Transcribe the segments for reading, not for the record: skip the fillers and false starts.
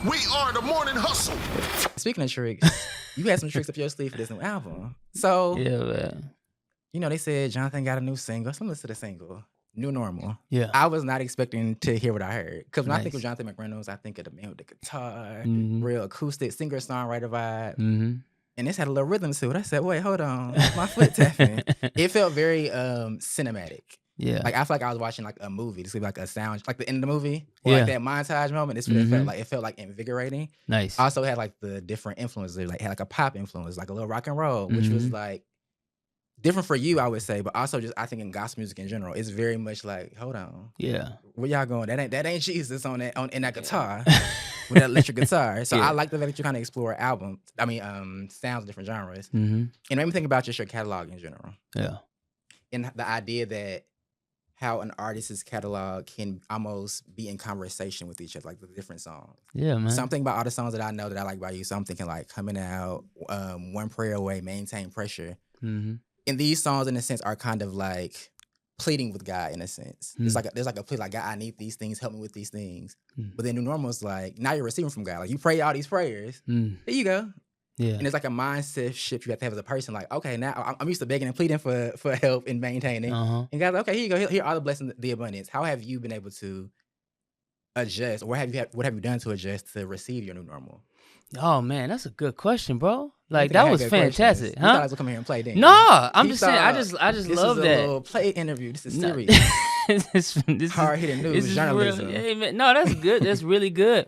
We are the morning hustle. Speaking of tricks, you had some tricks up your sleeve for this new album. So, Yeah, man. you know, they said Jonathan got a new single. So listen to the single, New Normal. Yeah. I was not expecting to hear what I heard. Because when I think of Nice. Jonathan McReynolds, I think of the man with the guitar, Mhm. real acoustic, singer-songwriter vibe. Mm-hmm. And this had a little rhythm to it. I said, wait, hold on. My foot tapping. It felt very cinematic. Yeah. Like I feel like I was watching like a movie. This would be like a sound, like the end of the movie, or Yeah. like that montage moment. This what it felt like. It felt like invigorating. Nice. Also had like the different influences, like had like a pop influence, like a little rock and roll, which was like different for you, I would say, but also just I think in gospel music in general, it's very much like, hold on, Yeah. where y'all going? That ain't Jesus on that in that guitar with that electric guitar. So I like the fact that you kind of explore sounds of different genres, and it made me think about just your catalog in general. Yeah. And the idea that how an artist's catalog can almost be in conversation with each other, like the different songs. Yeah, man. Something about all the songs that I know that I like by you. So I'm thinking like Coming Out, One Prayer Away, Maintain Pressure. Mm-hmm. And these songs, in a sense, are kind of like pleading with God, in a sense. It's like there's like a plea, like, God, I need these things, help me with these things. But then New Normal is like, now you're receiving from God. Like you pray all these prayers. There you go. Yeah. And it's like a mindset shift you have to have as a person. Like, okay, now I'm used to begging and pleading for help and maintaining. And God's like, okay, here you go. Here are all the blessings, the abundance. How have you been able to adjust, or what have you done to adjust to receive your new normal? Oh man, that's a good question, bro. Like that was fantastic, You thought I huh? was gonna come here and play, didn't you? No, I'm just saying. I just love This that. is a little play interview. This is serious. this Hard hitting news journalism. Hey, man, no, that's good. That's really good.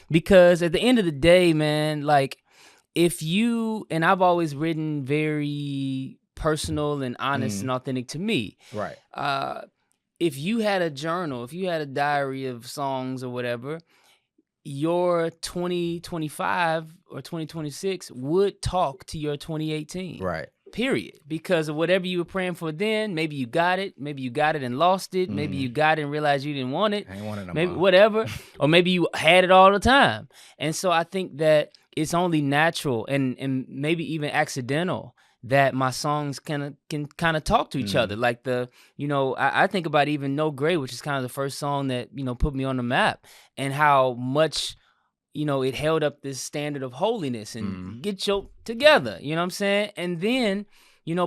Because at the end of the day, man, like if you, and I've always written very personal and honest and authentic to me. Right. If you had a journal, if you had a diary of songs or whatever, your 2025 or 2026 would talk to your 2018. Right. Period. Because of whatever you were praying for then, maybe you got it, maybe you got it and lost it, maybe you got it and realized you didn't want it, I ain't want it no maybe more. whatever, or maybe you had it all the time. And so I think that it's only natural and maybe even accidental that my songs can kind of talk to each other. Like I think about even No Gray, which is kind of the first song that, put me on the map, and how much, it held up this standard of holiness and get your together, you know what I'm saying? And then,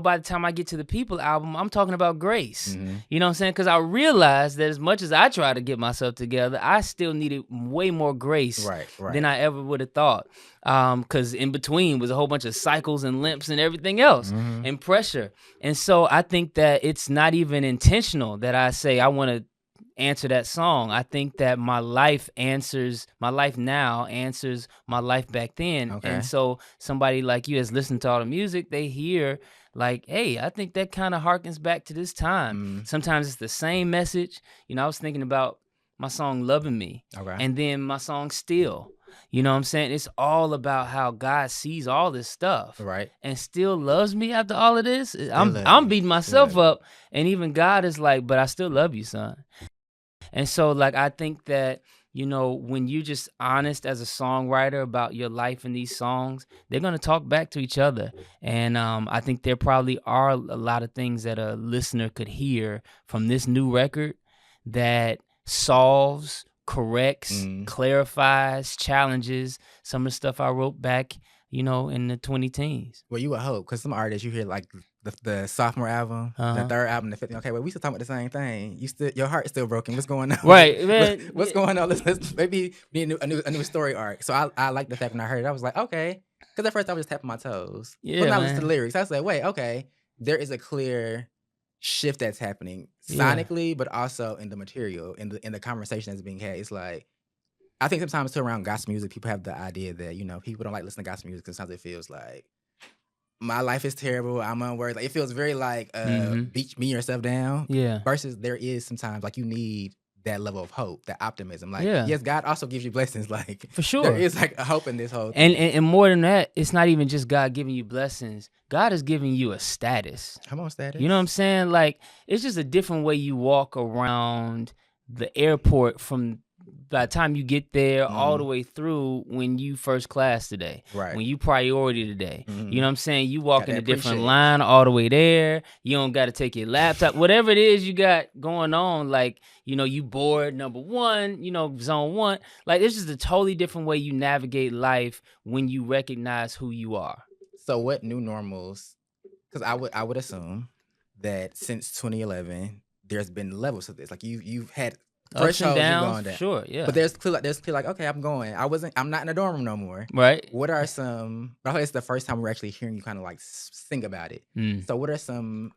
by the time I get to the People album, I'm talking about grace, you know what I'm saying? Because I realized that as much as I try to get myself together, I still needed way more grace than I ever would have thought. Because in between was a whole bunch of cycles and limps and everything else and pressure. And so I think that it's not even intentional that I say I want to answer that song. I think that my life now answers my life back then. Okay. And so somebody like you has listened to all the music, they hear like, hey, I think that kind of harkens back to this time. Sometimes it's the same message. I was thinking about my song Loving Me and then my song Still. You know what I'm saying? It's all about how God sees all this stuff, right, and still loves me after all of this. I'm beating myself up, and even God is like, but I still love you, son. And so, like, I think that, when you're just honest as a songwriter about your life in these songs, they're going to talk back to each other. And I think there probably are a lot of things that a listener could hear from this new record that solves, corrects, clarifies, challenges some of the stuff I wrote back, in the 2010s. Well, you would hope, because some artists, you hear like the sophomore album, the third album, the fifth. Okay, well, we still talking about the same thing. Your heart's still broken. What's going on? Right, man. What's going on? Maybe we need a new story arc. So I like the fact when I heard it, I was like, okay, because at first I was just tapping my toes. Yeah, but now I listen to the lyrics. I was like, wait, okay, there is a clear shift that's happening sonically, but also in the material, in the conversation that's being had. It's like, I think sometimes too around gospel music, people have the idea that, people don't like listening to gospel music because sometimes it feels like my life is terrible, I'm unworthy. Like, it feels very like beat me yourself down. Yeah. Versus there is sometimes like you need that level of hope, that optimism. Like, yes, God also gives you blessings. Like, for sure, there is like a hope in this whole thing. And more than that, it's not even just God giving you blessings. God is giving you a status. Come on, status. You know what I'm saying? Like, it's just a different way you walk around the airport from by the time you get there, all the way through when you first class today, right? When you priority today, you know what I'm saying? You walk Gotta in a different appreciate. line all the way there. You don't got to take your laptop, whatever it is you got going on. Like, you know, you board number 1, you know, zone 1. Like, it's just a totally different way you navigate life when you recognize who you are. So what new normals? Because I would assume that since 2011, there's been levels of this. Like you've had Ups and thresholds you've downs, gone down. sure, yeah. But there's clear like, okay, I'm not in a dorm room no more. Right. What are some, I think it's the first time we're actually hearing you kind of like sing about it. So what are some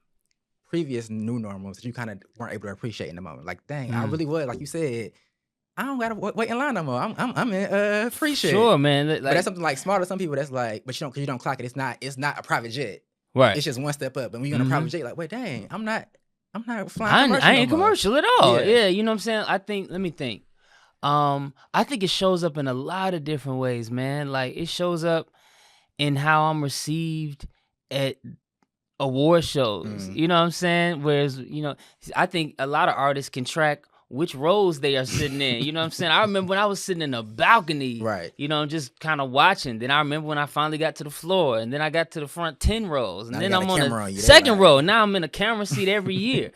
previous new normals that you kind of weren't able to appreciate in the moment? Like, dang, I really would, like you said, I don't gotta wait in line no more. I'm in free shit. Sure, man. But that's something like smart to some people. That's like, but you don't clock it. It's not a private jet. Right. It's just one step up. And when you're on a private jet, like, wait, dang, I'm not flying commercial. I ain't no more. commercial at all. Yeah, you know what I'm saying? Let me think. I think it shows up in a lot of different ways, man. Like, it shows up in how I'm received at award shows. You know what I'm saying? Whereas, you know, I think a lot of artists can track which rows they are sitting in. You know what I'm saying? I remember when I was sitting in a balcony, right? You know, just kind of watching. Then I remember when I finally got to the floor, and then I got to the front 10 rows, and then I'm on the second row. Now I'm in a camera seat every year.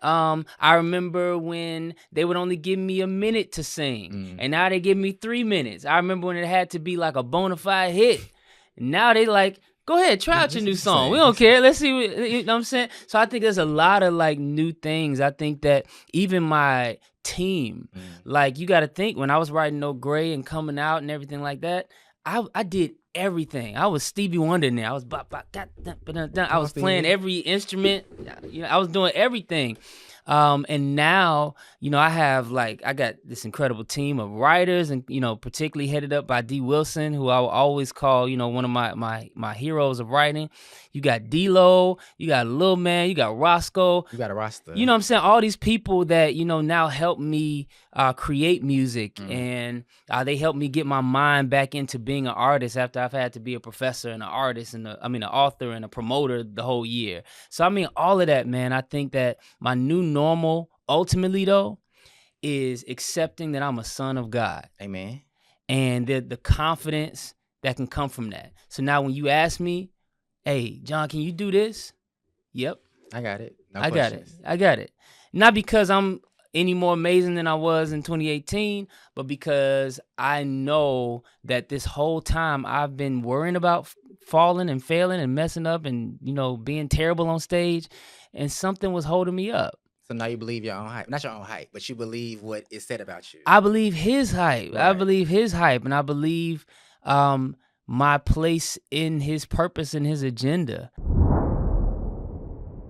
I remember when they would only give me a minute to sing, and now they give me 3 minutes. I remember when it had to be like a bona fide hit. Now they like, go ahead, try out your new song. We don't care. Let's see what, you know what I'm saying? So I think there's a lot of like new things. I think that even my team, like, you got to think, when I was writing No Gray and coming out and everything like that, I did everything. I was Stevie Wonder in there. I was I was playing every instrument. You know, I was doing everything. And now, you know, I got this incredible team of writers, and, you know, particularly headed up by D. Wilson, who I will always call, you know, one of my heroes of writing. You got D-Lo, you got Lil Man, you got Roscoe. You got a roster. You know what I'm saying? All these people that, you know, now help me create music, and they help me get my mind back into being an artist after I've had to be a professor and an artist and an author and a promoter the whole year. So, I mean, all of that, man, I think that my new normal, ultimately, though, is accepting that I'm a son of God. Amen. And the confidence that can come from that. So now when you ask me, hey, John, can you do this? Yep. I got it. I got it. Not because I'm any more amazing than I was in 2018, but because I know that this whole time I've been worrying about falling and failing and messing up and, you know, being terrible on stage, and something was holding me up. So now you believe your own hype. Not your own hype, but you believe what is said about you. I believe his hype. Right. I believe his hype, and I believe my place in his purpose and his agenda.